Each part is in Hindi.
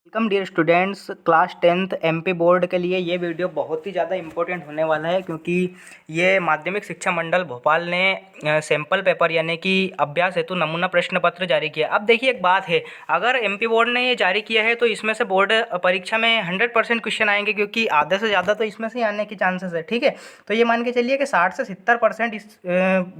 Welcome dear students, class 10th MP board के लिए ये वीडियो बहुत ही ज़्यादा इंपॉर्टेंट होने वाला है क्योंकि ये माध्यमिक शिक्षा मंडल भोपाल ने सैम्पल पेपर यानी कि अभ्यास हेतु नमूना प्रश्न पत्र जारी किया। अब देखिए एक बात है, अगर एमपी बोर्ड ने ये जारी किया है तो इसमें से बोर्ड परीक्षा में 100% क्वेश्चन आएंगे क्योंकि आधे से ज़्यादा तो इसमें से आने की चांसेस है। ठीक है, तो ये मान के चलिए कि 60 से 70% इस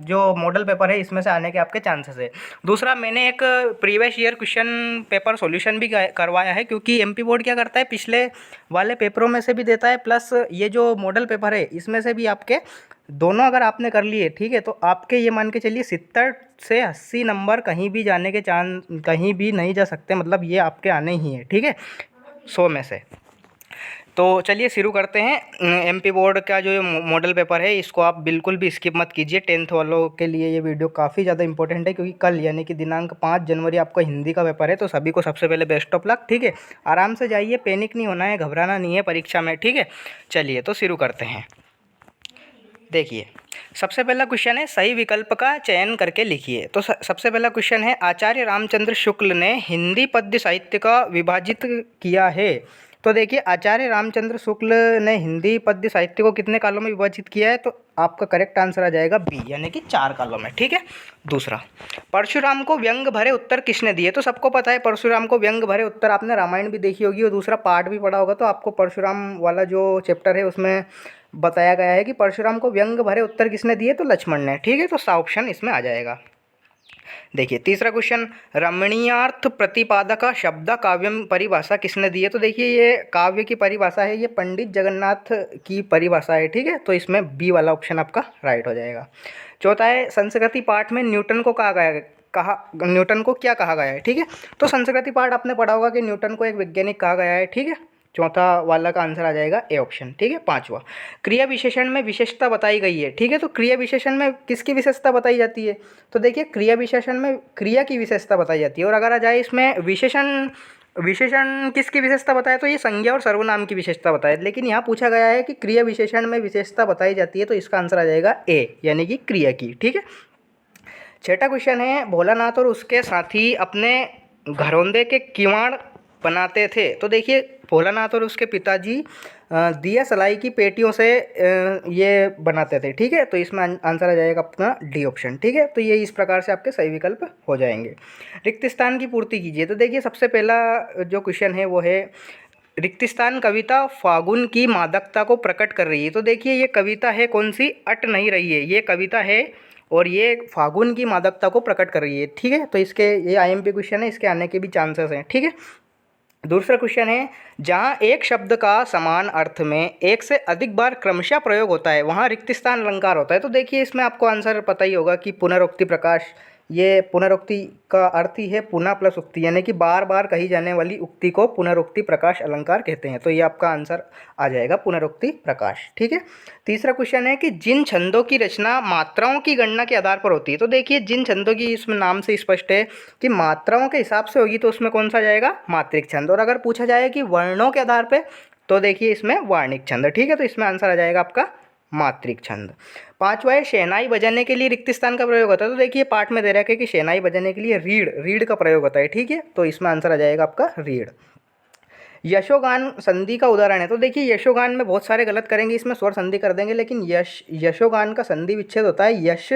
जो मॉडल पेपर है इसमें से आने के आपके चांसेस है। दूसरा, मैंने एक previous year question paper solution भी करवाया है क्योंकि एमपी बोर्ड क्या करता है, पिछले वाले पेपरों में से भी देता है प्लस ये जो मॉडल पेपर है इसमें से भी आपके दोनों अगर आपने कर लिए, ठीक है, तो आपके ये मान के चलिए 70 से 80 नंबर कहीं भी जाने के कहीं भी नहीं जा सकते, मतलब ये आपके आने ही है। ठीक है, 100 में से। तो चलिए शुरू करते हैं। एमपी बोर्ड का जो मॉडल पेपर है इसको आप बिल्कुल भी स्किप मत कीजिए। 10th वालों के लिए ये वीडियो काफ़ी ज़्यादा इंपॉर्टेंट है क्योंकि कल यानी कि दिनांक 5 जनवरी आपका हिंदी का पेपर है। तो सभी को सबसे पहले बेस्ट ऑफ लक। ठीक है, आराम से जाइए, पैनिक नहीं होना है, घबराना नहीं है परीक्षा में। ठीक है, चलिए तो शुरू करते हैं। देखिए, सबसे पहला क्वेश्चन है, सही विकल्प का चयन करके लिखिए। तो सबसे पहला क्वेश्चन है, आचार्य रामचंद्र शुक्ल ने हिंदी पद्य साहित्य का विभाजित किया है। तो देखिए, आचार्य रामचंद्र शुक्ल ने हिंदी पद्य साहित्य को कितने कालों में विभाजित किया है, तो आपका करेक्ट आंसर आ जाएगा बी, यानी कि 4 कालों में। ठीक है, दूसरा, परशुराम को व्यंग भरे उत्तर किसने दिए। तो सबको पता है परशुराम को व्यंग भरे उत्तर, आपने रामायण भी देखी होगी और दूसरा पार्ट भी पढ़ा होगा, तो आपको परशुराम वाला जो चैप्टर है उसमें बताया गया है कि परशुराम को व्यंग भरे उत्तर किसने दिए, तो लक्ष्मण ने। ठीक है, तो सा ऑप्शन इसमें आ जाएगा। देखिए तीसरा क्वेश्चन, रमणीयार्थ प्रतिपादक शब्द काव्यम परिभाषा किसने दी है। तो देखिए ये काव्य की परिभाषा है, ये पंडित जगन्नाथ की परिभाषा है। ठीक है, तो इसमें बी वाला ऑप्शन आपका राइट हो जाएगा। चौथा है, संस्कृति पाठ में न्यूटन को न्यूटन को क्या कहा गया है। ठीक है, तो संस्कृति पाठ आपने पढ़ा होगा कि न्यूटन को एक वैज्ञानिक कहा गया है। ठीक है, चौथा वाला का आंसर आ जाएगा ए ऑप्शन। ठीक है, पांचवा, क्रिया विशेषण में विशेषता बताई गई है। ठीक है, तो क्रिया विशेषण में किसकी विशेषता बताई जाती है, तो देखिए क्रिया विशेषण में क्रिया की विशेषता बताई जाती है। और अगर आ जाए इसमें विशेषण विशेषण किसकी विशेषता बताए, तो ये संज्ञा और सर्वनाम की विशेषता बताए, लेकिन यहाँ पूछा गया है कि क्रिया विशेषण में विशेषता बताई जाती है, तो इसका आंसर आ जाएगा ए, यानी कि क्रिया की। ठीक है, छठा क्वेश्चन है, भोलानाथ और उसके साथी अपने घरौंदे के किवाड़ बनाते थे। तो देखिए भोलानाथ और उसके पिताजी दिया सलाई की पेटियों से ये बनाते थे। ठीक है, तो इसमें आंसर आ जाएगा अपना डी ऑप्शन। ठीक है, तो ये इस प्रकार से आपके सही विकल्प हो जाएंगे। रिक्त स्थान की पूर्ति कीजिए। तो देखिए सबसे पहला जो क्वेश्चन है वो है, रिक्त स्थान कविता फागुन की मादकता को प्रकट कर रही है। तो देखिए ये कविता है कौन सी, अट नहीं रही है, ये कविता है और ये फागुन की मादकता को प्रकट कर रही है। ठीक है, तो इसके ये आईएमपी क्वेश्चन है, इसके आने के भी चांसेस हैं। ठीक है, दूसरा क्वेश्चन है, जहाँ एक शब्द का समान अर्थ में एक से अधिक बार क्रमशः प्रयोग होता है वहाँ रिक्त स्थान अलंकार होता है। तो देखिए इसमें आपको आंसर पता ही होगा कि पुनरुक्ति प्रकाश, ये पुनरुक्ति का अर्थ ही है पुनः प्लस उक्ति, यानी कि बार बार कही जाने वाली उक्ति को पुनरुक्ति प्रकाश अलंकार कहते हैं। तो ये आपका आंसर आ जाएगा पुनरुक्ति प्रकाश। ठीक है, तीसरा क्वेश्चन है कि जिन छंदों की रचना मात्राओं की गणना के आधार पर होती है। तो देखिए जिन छंदों की, इसमें नाम से स्पष्ट है कि मात्राओं के हिसाब से होगी, तो उसमें कौन सा जाएगा, मात्रिक छंद। और अगर पूछा जाए कि वर्णों के आधार पर, तो देखिए इसमें वार्णिक छंद। ठीक है, तो इसमें आंसर आ जाएगा आपका मात्रिक छंद। पांचवा है, शहनाई बजाने के लिए रिक्त स्थान का प्रयोग होता है। तो देखिए पाठ में दे रखा है कि शहनाई बजाने के लिए रीढ़ का प्रयोग होता है। ठीक है, तो इसमें आंसर आ जाएगा आपका रीढ़। यशोगान संधि का उदाहरण है। तो देखिए यशोगान में बहुत सारे गलत करेंगे, इसमें स्वर संधि कर देंगे, लेकिन यशोगान का संधि विच्छेद होता है यश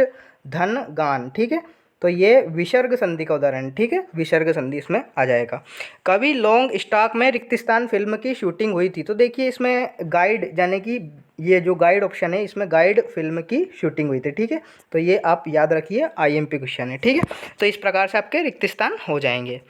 धन गान। ठीक है, तो ये विसर्ग संधि का उदाहरण है। ठीक है, विसर्ग संधि इसमें आ जाएगा। कभी लॉन्ग स्टॉक में रिक्त स्थान फिल्म की शूटिंग हुई थी। तो देखिए इसमें गाइड, यानी कि ये जो गाइड ऑप्शन है इसमें गाइड फिल्म की शूटिंग हुई थी। ठीक है, तो ये आप याद रखिए, आईएमपी क्वेश्चन है। ठीक है, तो इस प्रकार से आपके रिक्त स्थान हो जाएंगे।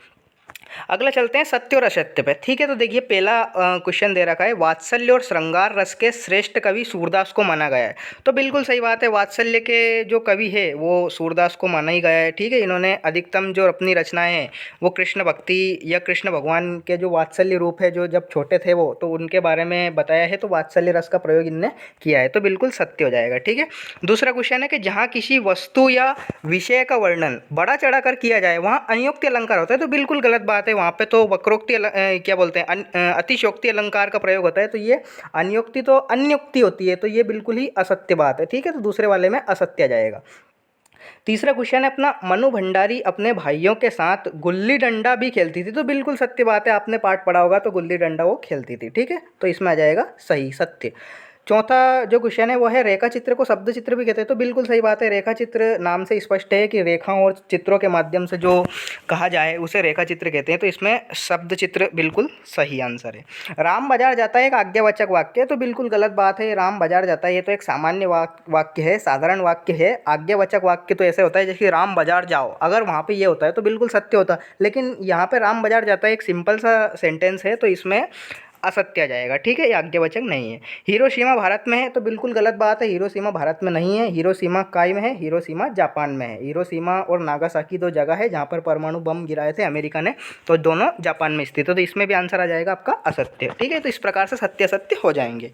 अगला चलते हैं सत्य और असत्य पे। ठीक है, तो देखिए पहला क्वेश्चन दे रखा है, वात्सल्य और श्रृंगार रस के श्रेष्ठ कवि सूरदास को माना गया है। तो बिल्कुल सही बात है, वात्सल्य के जो कवि है वो सूरदास को माना ही गया है। ठीक है, इन्होंने अधिकतम जो अपनी रचनाएं हैं वो कृष्ण भक्ति या कृष्ण भगवान के जो वात्सल्य रूप है, जो जब छोटे थे वो, तो उनके बारे में बताया है, तो वात्सल्य रस का प्रयोग इनने किया है, तो बिल्कुल सत्य हो जाएगा। ठीक है, दूसरा क्वेश्चन है कि जहाँ किसी वस्तु या विषय का वर्णन बड़ा चढ़ा कर किया जाए वहाँ अनियुक्ति अलंकार होता है। तो बिल्कुल गलत बात है, वहाँ पे तो वक्रोक्ति क्या बोलते हैं, अतिशयोक्ति अलंकार का प्रयोग होता है। तो ये अनियुक्ति तो अन्युक्ति होती है, तो ये बिल्कुल ही असत्य बात है। ठीक है, तो दूसरे वाले में असत्य आ जाएगा। तीसरा क्वेश्चन है अपना, मनु भंडारी अपने भाइयों के साथ गुल्ली डंडा भी खेलती थी। तो बिल्कुल सत्य बात है, आपने पाठ पढ़ा होगा तो गुल्ली डंडा वो खेलती थी। ठीक है, तो इसमें आ जाएगा सही, सत्य। चौथा जो क्वेश्चन है वो है, रेखा चित्र को शब्द चित्र भी कहते हैं। तो बिल्कुल सही बात है, रेखा चित्र नाम से स्पष्ट है कि रेखाओं और चित्रों के माध्यम से जो कहा जाए उसे रेखा चित्र कहते हैं। तो इसमें शब्द चित्र बिल्कुल सही आंसर है। राम बाजार जाता है एक आज्ञावाचक वाक्य है। तो बिल्कुल गलत बात है, राम बाजार जाता है ये तो एक सामान्य वाक्य है, साधारण वाक्य है। आज्ञावाचक वाक्य तो ऐसे होता है जैसे राम बाजार जाओ, अगर वहाँ पे ये होता है तो बिल्कुल सत्य होता, लेकिन यहाँ पे राम बाजार जाता है एक सिंपल सा सेंटेंस है, तो इसमें असत्य आ जाएगा। ठीक है, ये आज्ञावाचक नहीं है। हिरोशिमा भारत में है, तो बिल्कुल गलत बात है, हिरोशिमा भारत में नहीं है। हिरोशिमा काई में है, हिरोशिमा जापान में है। हिरोशिमा और नागासाकी दो जगह है जहाँ पर परमाणु बम गिराए थे अमेरिका ने, तो दोनों जापान में स्थित है। तो इसमें भी आंसर आ जाएगा आपका असत्य। ठीक है, तो इस प्रकार से सत्य असत्य हो जाएंगे।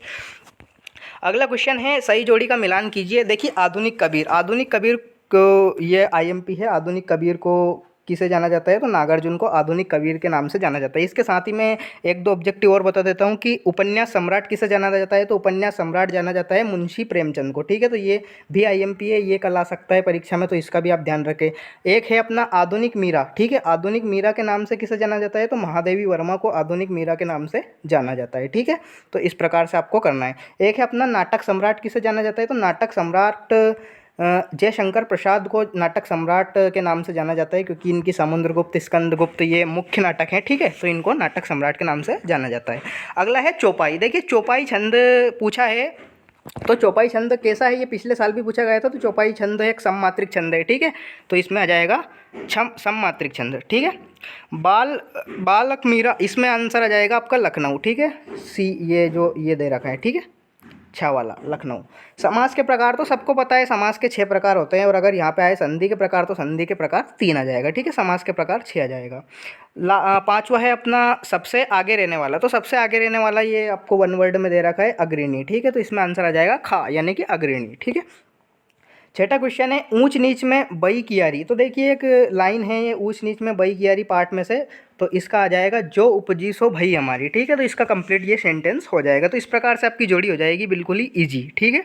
अगला क्वेश्चन है, सही जोड़ी का मिलान कीजिए। देखिए, आधुनिक कबीर, आधुनिक कबीर को, ये आईएमपी है, आधुनिक कबीर को किसे जाना जाता है, तो नागार्जुन को आधुनिक कबीर के नाम से जाना जाता है। इसके साथ ही मैं एक दो ऑब्जेक्टिव और बता देता हूँ कि उपन्यास सम्राट किसे जाना जाता है, तो उपन्यास सम्राट जाना जाता है मुंशी प्रेमचंद को। ठीक है, तो ये भी आईएमपी है, ये कल आ सकता है परीक्षा में, तो इसका भी आप ध्यान रखें। एक है अपना आधुनिक मीरा। ठीक है, आधुनिक मीरा के नाम से किसे जाना जाता है, तो महादेवी वर्मा को आधुनिक मीरा के नाम से जाना जाता है। ठीक है, तो इस प्रकार से आपको करना है। एक है अपना नाटक सम्राट किसे जाना जाता है, तो नाटक सम्राट जयशंकर प्रसाद को नाटक सम्राट के नाम से जाना जाता है, क्योंकि इनकी समुद्रगुप्त, स्कंदगुप्त ये मुख्य नाटक हैं। ठीक है, तो इनको नाटक सम्राट के नाम से जाना जाता है। अगला है चौपाई। देखिए, चौपाई छंद पूछा है, तो चौपाई छंद कैसा है, ये पिछले साल भी पूछा गया था। तो चौपाई छंद एक सममात्रिक छंद है। ठीक है, तो इसमें आ जाएगा सममात्रिक छंद। ठीक है, बालक मीरा, इसमें आंसर आ जाएगा आपका लखनऊ। ठीक है, सी, ये जो ये दे रखा है, ठीक है, छा वाला लखनऊ। समास के प्रकार तो सबको पता है, समास के 6 प्रकार होते हैं, और अगर यहाँ पे आए संधि के प्रकार तो संधि के प्रकार 3 आ जाएगा। ठीक है, समास के प्रकार 6 आ जाएगा। पांचवा है अपना सबसे आगे रहने वाला। तो सबसे आगे रहने वाला ये आपको वन वर्ड में दे रखा है, अग्रणी। ठीक है, तो इसमें आंसर आ जाएगा खा, यानी कि अग्रणी। ठीक है, छठा क्वेश्चन है, ऊंच नीच में बई कियारी। तो देखिए, एक लाइन है ये, ऊंच नीच में बई कियारी पार्ट में से, तो इसका आ जाएगा जो उपजी सो भई हमारी। ठीक है, तो इसका कंप्लीट ये सेंटेंस हो जाएगा। तो इस प्रकार से आपकी जोड़ी हो जाएगी बिल्कुल ही ईजी। ठीक है,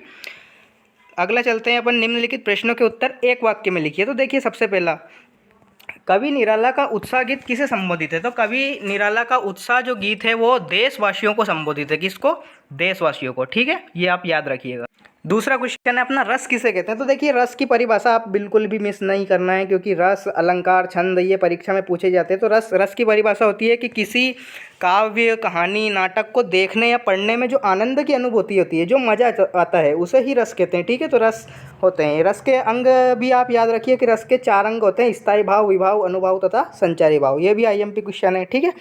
अगला चलते हैं अपन, निम्नलिखित प्रश्नों के उत्तर एक वाक्य में लिखिए। तो देखिए, सबसे पहला, कवि निराला का उत्साह गीत किसे संबोधित है, तो कवि निराला का उत्साह जो गीत है वो देशवासियों को संबोधित है। किसको, देशवासियों को। ठीक है, ये आप याद रखिएगा। दूसरा क्वेश्चन है अपना, रस किसे कहते हैं। तो देखिए, रस की परिभाषा आप बिल्कुल भी मिस नहीं करना है, क्योंकि रस, अलंकार, छंद ये परीक्षा में पूछे जाते हैं। तो रस की परिभाषा होती है कि किसी काव्य, कहानी, नाटक को देखने या पढ़ने में जो आनंद की अनुभूति होती है, जो मज़ा आता है, उसे ही रस कहते हैं। ठीक है, तो रस होते हैं। रस के अंग भी आप याद रखिए कि रस के 4 अंग होते हैं, स्थायी भाव, विभाव, अनुभाव तथा संचारी भाव। ये भी आईएमपी क्वेश्चन है। ठीक है,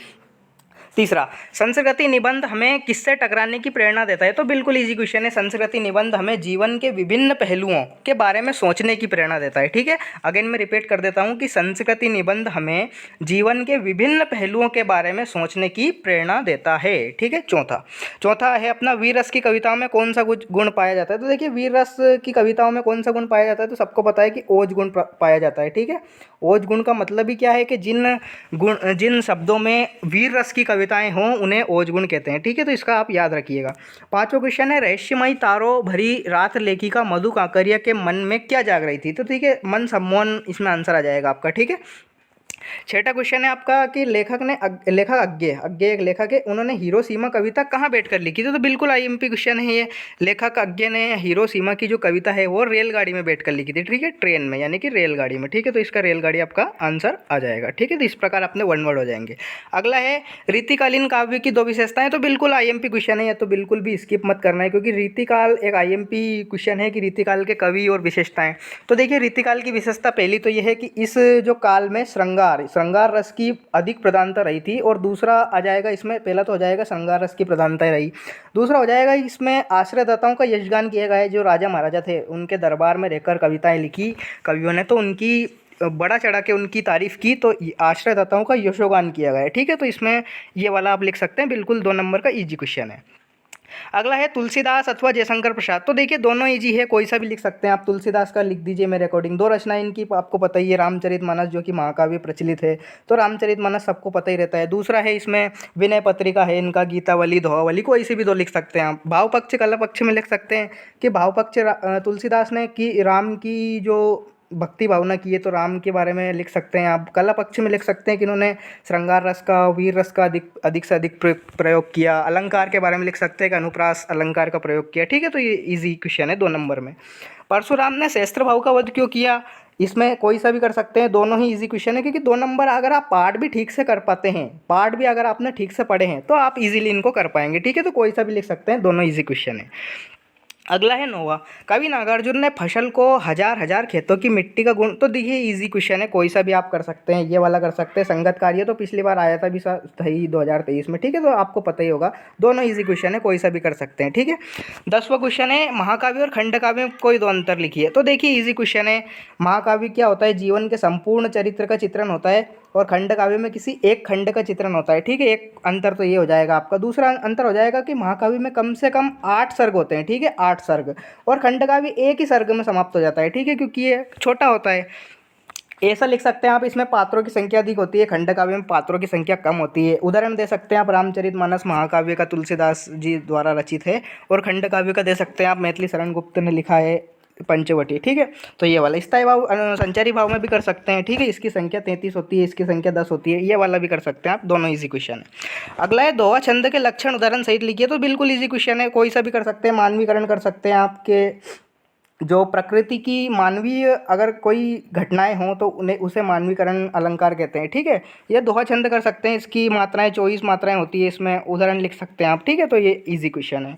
तीसरा, संस्कृति निबंध हमें किससे टकराने की प्रेरणा देता है। तो बिल्कुल इजी क्वेश्चन है, संस्कृति निबंध हमें जीवन के विभिन्न पहलुओं के बारे में सोचने की प्रेरणा देता है। ठीक है, अगेन मैं रिपीट कर देता हूँ कि संस्कृति निबंध हमें जीवन के विभिन्न पहलुओं के बारे में सोचने की प्रेरणा देता है। ठीक है, चौथा है अपना, वीर रस की कविताओं में कौन सा गुण पाया जाता है। तो देखिए, वीर रस की कविताओं में कौन सा गुण पाया जाता है, तो सबको पता है कि ओज गुण पाया जाता है। ठीक है, ओज गुण का मतलब ही क्या है कि जिन शब्दों में वीर रस की कविताएं हों उन्हें ओज गुण कहते हैं। ठीक है, तो इसका आप याद रखिएगा। पांचवा क्वेश्चन है, रहस्यमयी तारों भरी रात लेखिका मधु काकरिया के मन में क्या जाग रही थी। तो ठीक है, मन सम्मोहन, इसमें आंसर आ जाएगा आपका। ठीक है, छठा क्वेश्चन है आपका कि लेखक अज्ञे एक लेखक है, उन्होंने हिरोशिमा कविता कहाँ बैठकर लिखी थी। तो बिल्कुल आईएमपी क्वेश्चन है ये। लेखक अज्ञे ने हिरोशिमा की जो कविता है वो रेलगाड़ी में बैठकर लिखी थी। ठीक है, ट्रेन में, यानी कि रेलगाड़ी में। ठीक है, तो इसका रेलगाड़ी आपका आंसर आ जाएगा। ठीक है, तो इस प्रकार अपने वन वर्ड हो जाएंगे। अगला है, रीतिकालीन काव्य की 2 विशेषताएं। तो बिल्कुल आईएमपी क्वेश्चन है, या तो बिल्कुल भी स्किप मत करना है, क्योंकि रीतिकाल एक आईएमपी क्वेश्चन है कि रीतिकाल के कवि और विशेषताएं। तो देखिए, रीतिकाल की विशेषता पहली तो यह है कि इस जो काल में श्रृंगार रस की अधिक प्रधानता रही थी, और दूसरा आ जाएगा इसमें, पहला तो हो जाएगा श्रृंगार रस की प्रधानता रही, दूसरा हो जाएगा इसमें आश्रयदाताओं का यशगान किया गया है। जो राजा महाराजा थे उनके दरबार में रहकर कविताएं लिखी कवियों ने, तो उनकी बड़ा चढ़ा के उनकी तारीफ की, तो आश्रयदाताओं का यशोगान किया गया है। ठीक है, तो इसमें ये वाला आप लिख सकते हैं, बिल्कुल 2 नंबर का ईजी क्वेश्चन है। अगला है, तुलसीदास अथवा जयशंकर प्रसाद। तो देखिए, दोनों इजी है, कोई सा भी लिख सकते हैं आप। तुलसीदास का लिख दीजिए मेरे अकॉर्डिंग। 2 रचनाएं इनकी आपको पता ही है, रामचरितमानस जो कि महाकाव्य प्रचलित है, तो रामचरितमानस सबको पता ही रहता है। दूसरा है इसमें विनय पत्रिका है इनका, गीतावली, दोहावली, कोई सी भी 2 लिख सकते हैं आप। भाव पक्ष, कला पक्ष में लिख सकते हैं कि भाव पक्ष तुलसीदास ने कि राम की जो भक्ति भावना की है तो राम के बारे में लिख सकते हैं आप। कला पक्ष में लिख सकते हैं कि इन्होंने श्रृंगार रस का, वीर रस का अधिक से अधिक प्रयोग किया। अलंकार के बारे में लिख सकते हैं कि अनुप्रास अलंकार का प्रयोग किया। ठीक है, तो ये इजी क्वेश्चन है 2 नंबर में। परशुराम ने सहस्त्र भाव का वध क्यों किया, इसमें कोई सा भी कर सकते हैं, दोनों ही इजी क्वेश्चन है, क्योंकि 2 नंबर अगर आप पार्ट भी ठीक से कर पाते हैं, पार्ट भी अगर आपने ठीक से पढ़े हैं तो आप इजीली इनको कर पाएंगे। ठीक है, तो कोई सा भी लिख सकते हैं, दोनों इजी क्वेश्चन है। अगला है 9वां, कवि नागार्जुन ने फसल को हजार हजार खेतों की मिट्टी का गुण, तो देखिए इजी क्वेश्चन है, कोई सा भी आप कर सकते हैं, ये वाला कर सकते हैं। संगत कार्य तो पिछली बार आया था भी सही 2023 में। ठीक है, तो आपको पता ही होगा, दोनों इजी क्वेश्चन है, कोई सा भी कर सकते हैं। ठीक है, 10वां क्वेश्चन है, महाकाव्य और खंडकाव्य में कोई 2 अंतर लिखिए। तो देखिए इजी क्वेश्चन है, महाकाव्य क्या होता है, जीवन के संपूर्ण चरित्र का चित्रण होता है, और खंडकाव्य में किसी एक खंड का चित्रण होता है। ठीक है, एक अंतर तो ये हो जाएगा आपका। दूसरा अंतर हो जाएगा कि महाकाव्य में कम से कम 8 सर्ग होते हैं। ठीक है, 8 सर्ग, और खंडकाव्य एक ही सर्ग में समाप्त हो जाता है। ठीक है, क्योंकि ये छोटा होता है। ऐसा लिख सकते हैं आप, इसमें पात्रों की संख्या अधिक होती है, खंडकाव्य में पात्रों की संख्या कम होती है। उदाहरण दे सकते हैं आप, रामचरितमानस महाकाव्य का तुलसीदास जी द्वारा रचित है, और खंडकाव्य का दे सकते हैं आप, मैथिली शरण गुप्त ने लिखा है, पंचवटी। ठीक है, तो ये वाला स्थायी भाव संचारी भाव में भी कर सकते हैं। ठीक है, इसकी संख्या 33 होती है, इसकी संख्या 10 होती है, ये वाला भी कर सकते हैं आप, दोनों इजी क्वेश्चन है। अगला है दोहा छंद के लक्षण उदाहरण सहित लिखिए। तो बिल्कुल इजी क्वेश्चन है, कोई सा भी कर सकते हैं। मानवीकरण कर सकते हैं आपके, जो प्रकृति की मानवीय अगर कोई घटनाएं हों तो उन्हें उसे मानवीकरण अलंकार कहते हैं। ठीक है, ये दोहा छंद कर सकते हैं, इसकी मात्राएं 24 मात्राएं होती है, इसमें उदाहरण लिख सकते हैं आप। ठीक है, तो ये इजी क्वेश्चन है।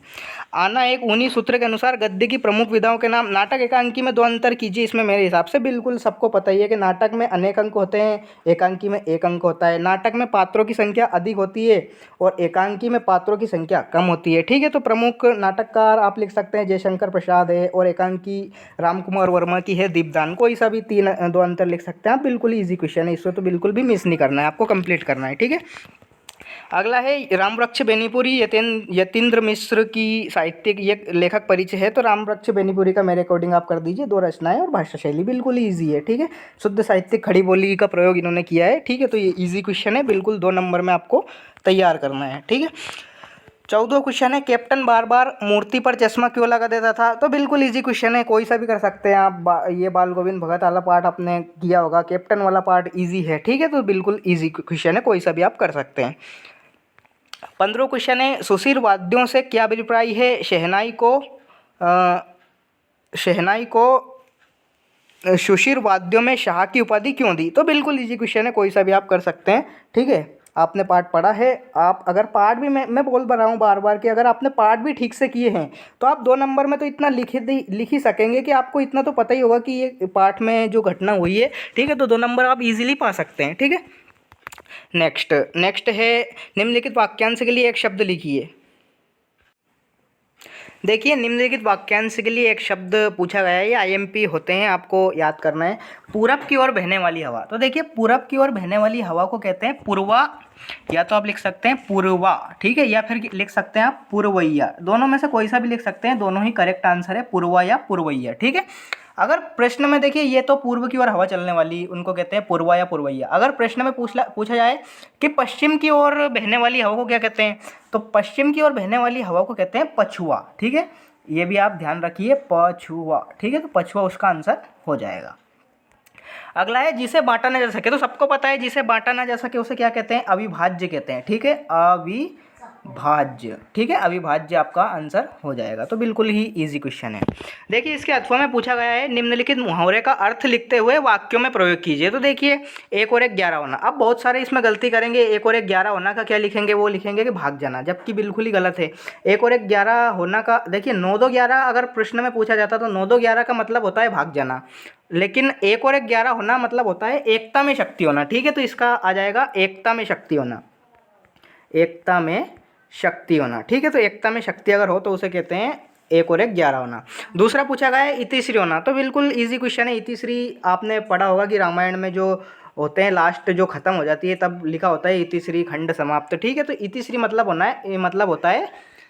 आना एक ऊनी सूत्र के अनुसार गद्य की प्रमुख विधाओं के नाम। नाटक एकांकी में 2 अंतर कीजिए। इसमें मेरे हिसाब से बिल्कुल सबको पता ही है कि नाटक में अनेक अंक होते हैं, एकांकी में 1 अंक होता है। नाटक में पात्रों की संख्या अधिक होती है और एकांकी में पात्रों की संख्या कम होती है। ठीक है, तो प्रमुख नाटककार आप लिख सकते हैं जयशंकर प्रसाद है, और एकांकी राम कुमार वर्मा की है दीपदान। कोई सा भी 2 अंतर लिख सकते हैं आप, बिल्कुल इजी क्वेश्चन है, इसको तो बिल्कुल भी मिस नहीं करना है, आपको कंप्लीट करना है। ठीक है, अगला है रामवृक्ष बेनीपुरी यतीन्द्र मिश्र की साहित्यिक ये लेखक परिचय है। तो रामवृक्ष बेनीपुरी का मेरे अकॉर्डिंग आप कर दीजिए, 2 रचनाएं और भाषा शैली, बिल्कुल ईजी है। ठीक है, शुद्ध साहित्यिक खड़ी बोली का प्रयोग इन्होंने किया है। ठीक है, तो ये ईजी क्वेश्चन है, बिल्कुल 2 नंबर में आपको तैयार करना है। ठीक है, 14वां क्वेश्चन है, कैप्टन बार बार मूर्ति पर चश्मा क्यों लगा देता था। तो बिल्कुल इजी क्वेश्चन है, कोई सा भी कर सकते हैं आप। ये बाल गोविंद भगत वाला पार्ट आपने किया होगा, कैप्टन वाला पार्ट इजी है। ठीक है, तो बिल्कुल इजी क्वेश्चन है, कोई सा भी आप कर सकते हैं। 15वां क्वेश्चन है, सुशील वाद्यों से क्या अभिप्राय है। शहनाई को सुशील वाद्यों में शाह की उपाधि क्यों दी। तो बिल्कुल इजी क्वेश्चन है, कोई सा भी आप कर सकते हैं। ठीक है, आपने पार्ट पढ़ा है, आप अगर पार्ट भी मैं बोल रहा हूँ बार बार कि अगर आपने पार्ट भी ठीक से किए हैं तो आप 2 नंबर में तो इतना लिख ही सकेंगे कि आपको इतना तो पता ही होगा कि ये पार्ट में जो घटना हुई है। ठीक है, तो 2 नंबर आप इजीली पा सकते हैं। ठीक है, नेक्स्ट है, निम्नलिखित वाक्यांश के लिए एक शब्द लिखिए। देखिए, निम्नलिखित वाक्यांश के लिए एक शब्द पूछा गया है, ये आईएमपी होते हैं, आपको याद करना है। पूरब की ओर बहने वाली हवा। तो देखिए, पूरब की ओर बहने वाली हवा को कहते हैं पूर्वा, या तो आप लिख सकते हैं पूर्वा। ठीक है, या फिर लिख सकते हैं आप पूर्वैया, दोनों में से कोई सा भी लिख सकते हैं, दोनों ही करेक्ट आंसर है, पूर्वा या पूर्वैया। ठीक है, अगर प्रश्न में देखिए, ये तो पूर्व की ओर हवा चलने वाली, उनको कहते हैं पूर्वा या पूर्वैया। अगर प्रश्न में पूछा जाए कि पश्चिम की ओर बहने वाली हवा को क्या कहते हैं, तो पश्चिम की ओर बहने वाली हवा को कहते हैं पछुआ। ठीक है, ये भी आप ध्यान रखिए, पछुआ। ठीक है, तो पछुआ उसका आंसर हो जाएगा। अगला है, जिसे बांटा ना जा सके। तो सबको पता है, जिसे बांटा ना जा सके उसे क्या कहते हैं, अविभाज्य कहते हैं। ठीक है, अविभाज्य। ठीक है, अविभाज्य आपका आंसर हो जाएगा, तो बिल्कुल ही इजी क्वेश्चन है। देखिए, इसके अथवा में पूछा गया है, निम्नलिखित मुहावरे का अर्थ लिखते हुए वाक्यों में प्रयोग कीजिए। तो देखिए, 1 और 1 11 होना। अब बहुत सारे इसमें गलती करेंगे, 1 और 1 11 होना का क्या लिखेंगे, वो लिखेंगे कि भाग जाना, जबकि बिल्कुल ही गलत है। 1 और 1 11 होना का, देखिए 9 2 11 अगर प्रश्न में पूछा जाता तो 9 2 11 का मतलब होता है भाग जाना, लेकिन 1 और 1 11 होना मतलब होता है एकता में शक्ति होना। ठीक है, तो इसका आ जाएगा एकता में शक्ति होना, एकता में शक्ति होना। ठीक है, तो एकता में शक्ति अगर हो तो उसे कहते हैं 1 और 1 11 होना। दूसरा पूछा गया है इतिश्री होना। तो बिल्कुल इजी क्वेश्चन है। इतिश्री आपने पढ़ा होगा कि रामायण में जो होते हैं, लास्ट जो खत्म हो जाती है तब लिखा होता है इतिश्री खंड समाप्त। ठीक है, तो इतिश्री मतलब मतलब होता है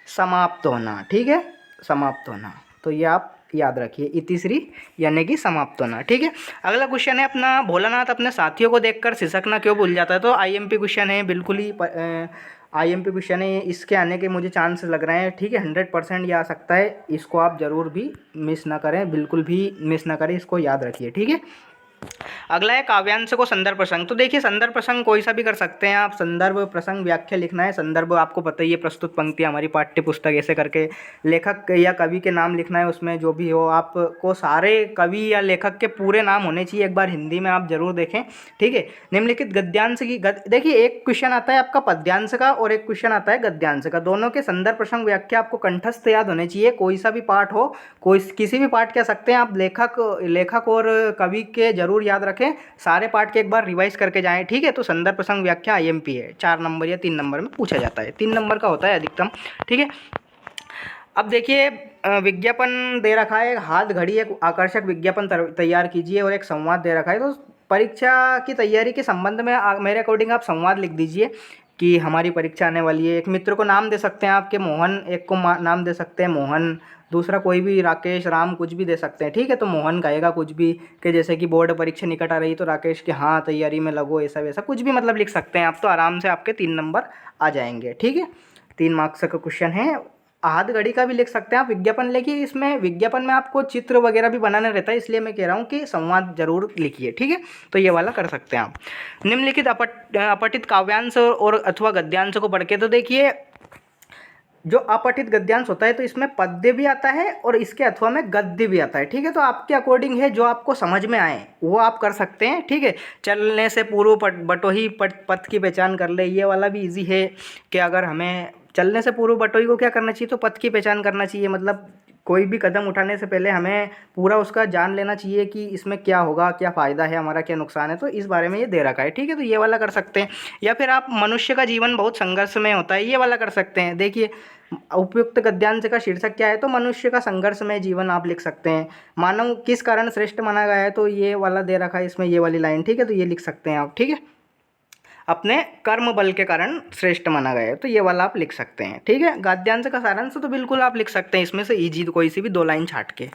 समाप्त होना। ठीक है, समाप्त होना, तो ये आप याद रखिए, इतिश्री यानी कि समाप्त होना। ठीक है, अगला क्वेश्चन है अपना, भोलानाथ अपने साथियों को देखकर सिसकना क्यों भूल जाता है। तो आईएमपी क्वेश्चन है, बिल्कुल ही IMP क्वेश्चन है, इसके आने के मुझे चांस लग रहे हैं, ठीक है। 100% ये आ सकता है, इसको आप ज़रूर भी मिस ना करें, बिल्कुल भी मिस ना करें, इसको याद रखिए, ठीक है। अगला है काव्यांश को संदर्भ प्रसंग। तो देखिए संदर्भ प्रसंग कोई सा भी कर सकते हैं आप, संदर्भ प्रसंग व्याख्या लिखना है। संदर्भ आपको पता ही है, प्रस्तुत पंक्तियाँ हमारी पाठ्य पुस्तक, ऐसे करके लेखक या कवि के नाम लिखना है उसमें, जो भी हो आपको सारे कवि या लेखक के पूरे नाम होने चाहिए, एक बार हिंदी में आप जरूर देखें, ठीक है। निम्नलिखित गद्यांश की देखिए एक क्वेश्चन आता है आपका पद्यांश का और एक क्वेश्चन आता है गद्यांश का, दोनों के संदर्भ प्रसंग व्याख्या आपको कंठस्थ याद होने चाहिए। कोई सा भी पाठ हो, कोई किसी भी पाठ कह सकते हैं आप, लेखक और कवि के जरूर याद रखें, सारे पार्ट के एक बार रिवाइज करके जाएं, ठीक है। तो संदर्भ प्रसंग व्याख्या IMP है, 4 नंबर या 3 नंबर में पूछा जाता है, 3 नंबर का होता है अधिकतम, ठीक है। अब देखिए विज्ञापन दे रखा है, हाथ घड़ी एक आकर्षक विज्ञापन तैयार कीजिए और एक संवाद दे रखा है। तो परीक्षा की तैयारी के संबंध में मेरे अकॉर्डिंग आप संवाद लिख दीजिए कि हमारी परीक्षा आने वाली है। एक मित्र को नाम दे सकते हैं आपके, मोहन, एक को नाम दे सकते हैं मोहन, दूसरा कोई भी राकेश, राम, कुछ भी दे सकते हैं, ठीक है। तो मोहन कहेगा कुछ भी, कि जैसे कि बोर्ड परीक्षा निकट आ रही तो राकेश के हाँ तैयारी में लगो, ऐसा वैसा कुछ भी मतलब लिख सकते हैं आप, तो आराम से आपके 3 नंबर आ जाएंगे, ठीक है। 3 मार्क्स का क्वेश्चन है। हाथ घड़ी का भी लिख सकते हैं आप। विज्ञापन लिखिए, इसमें विज्ञापन में आपको चित्र वगैरह भी बनाना रहता है, इसलिए मैं कह रहा हूँ कि संवाद जरूर लिखिए, ठीक है। तो ये वाला कर सकते हैं आप। निम्नलिखित अपठित काव्यांश और अथवा गद्यांश को पढ़ के, तो देखिए जो अपठित गद्यांश होता है तो इसमें पद्य भी आता है और इसके अथवा में गद्य भी आता है, ठीक है। तो आपके अकॉर्डिंग है, जो आपको समझ में आए वो आप कर सकते हैं, ठीक है। चलने से पूर्व बटोही पथ की पहचान कर ले, ये वाला भी इजी है कि अगर हमें चलने से पूर्व बटोही को क्या करना चाहिए, तो पथ की पहचान करना चाहिए। मतलब कोई भी कदम उठाने से पहले हमें पूरा उसका जान लेना चाहिए कि इसमें क्या होगा, क्या फ़ायदा है हमारा, क्या नुकसान है, तो इस बारे में ये दे रखा है, ठीक है। तो ये वाला कर सकते हैं। या फिर आप मनुष्य का जीवन बहुत संघर्ष में होता है, ये वाला कर सकते हैं। देखिए उपयुक्त गद्यांश का शीर्षक क्या है, तो मनुष्य का संघर्षमय जीवन आप लिख सकते हैं। मानव किस कारण श्रेष्ठ माना गया है, तो ये वाला दे रखा है इसमें, ये वाली लाइन, ठीक है। तो ये लिख सकते हैं आप, ठीक है। अपने कर्म बल के कारण श्रेष्ठ माना गया है, तो ये वाला आप लिख सकते हैं, ठीक है। गद्यांश का सारांश तो बिल्कुल आप लिख सकते हैं इसमें से इजी, कोई सी भी 2 लाइन छाट के।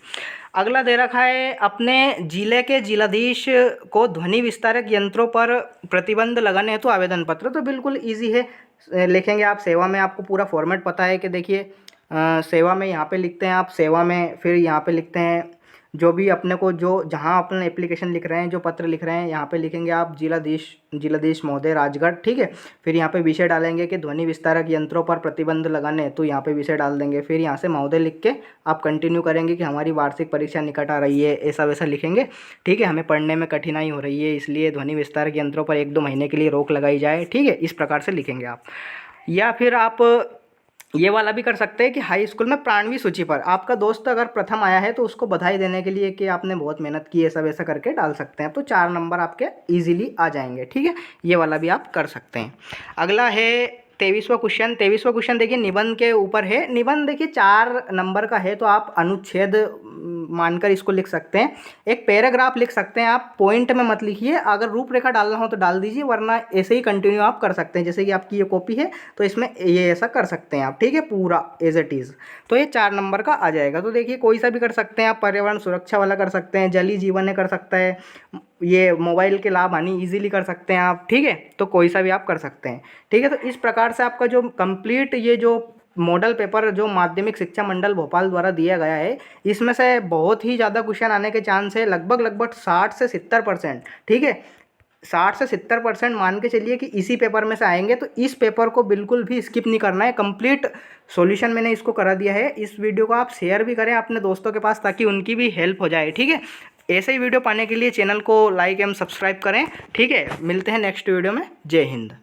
अगला दे रखा है, अपने जिले के जिलाधीश को ध्वनि विस्तारक यंत्रों पर प्रतिबंध लगाने हेतु आवेदन पत्र, तो बिल्कुल ईजी है, लिखेंगे आप। सेवा में आपको पूरा फॉर्मेट पता है कि देखिए सेवा में यहाँ पे लिखते हैं आप, सेवा में फिर यहाँ पे लिखते हैं जो भी अपने को, जो जहाँ अपने एप्लीकेशन लिख रहे हैं, जो पत्र लिख रहे हैं, यहाँ पे लिखेंगे आप जिलाधीश महोदय राजगढ़, ठीक है। फिर यहाँ पे विषय डालेंगे कि ध्वनि विस्तारक यंत्रों पर प्रतिबंध लगाने, तो यहाँ पे विषय डाल देंगे। फिर यहाँ से महोदय लिख के आप कंटिन्यू करेंगे कि हमारी वार्षिक परीक्षा निकट आ रही है, ऐसा वैसा लिखेंगे, ठीक है। हमें पढ़ने में कठिनाई हो रही है, इसलिए ध्वनि विस्तारक यंत्रों पर 1-2 महीने के लिए रोक लगाई जाए, ठीक है। इस प्रकार से लिखेंगे आप। या फिर आप ये वाला भी कर सकते हैं कि हाई स्कूल में प्राणवी सूची पर आपका दोस्त अगर प्रथम आया है तो उसको बधाई देने के लिए कि आपने बहुत मेहनत की, ऐसा वैसा करके डाल सकते हैं, तो 4 नंबर आपके इजीली आ जाएंगे, ठीक है। ये वाला भी आप कर सकते हैं। अगला है 23वां क्वेश्चन। 23वां क्वेश्चन देखिए निबंध के ऊपर है। निबंध देखिए 4 नंबर का है, तो आप अनुच्छेद मानकर इसको लिख सकते हैं। एक पैराग्राफ लिख सकते हैं आप, पॉइंट में मत लिखिए, अगर रूपरेखा डालना हो तो डाल दीजिए, वरना ऐसे ही कंटिन्यू आप कर सकते हैं। जैसे कि आपकी ये कॉपी है तो इसमें ये ऐसा कर सकते हैं आप, ठीक है, पूरा एज इट इज़, तो ये 4 नंबर का आ जाएगा। तो देखिए कोई सा भी कर सकते हैं आप, पर्यावरण सुरक्षा वाला कर सकते हैं, जलीय जीवन है कर सकता है, ये मोबाइल के लाभ हानि ईजिली कर सकते हैं आप, ठीक है। तो कोई सा भी आप कर सकते हैं, ठीक है। तो इस प्रकार से आपका जो कंप्लीट ये जो मॉडल पेपर जो माध्यमिक शिक्षा मंडल भोपाल द्वारा दिया गया है, इसमें से बहुत ही ज़्यादा क्वेश्चन आने के चांस है, लगभग 60 से 70%, ठीक है। 60 से 70% मान के चलिए कि इसी पेपर में से आएंगे, तो इस पेपर को बिल्कुल भी स्किप नहीं करना है। कंप्लीट सॉल्यूशन मैंने इसको करा दिया है। इस वीडियो को आप शेयर भी करें अपने दोस्तों के पास, ताकि उनकी भी हेल्प हो जाए, ठीक है। ऐसे ही वीडियो पाने के लिए चैनल को लाइक एवं सब्सक्राइब करें, ठीक है। मिलते हैं नेक्स्ट वीडियो में। जय हिंद।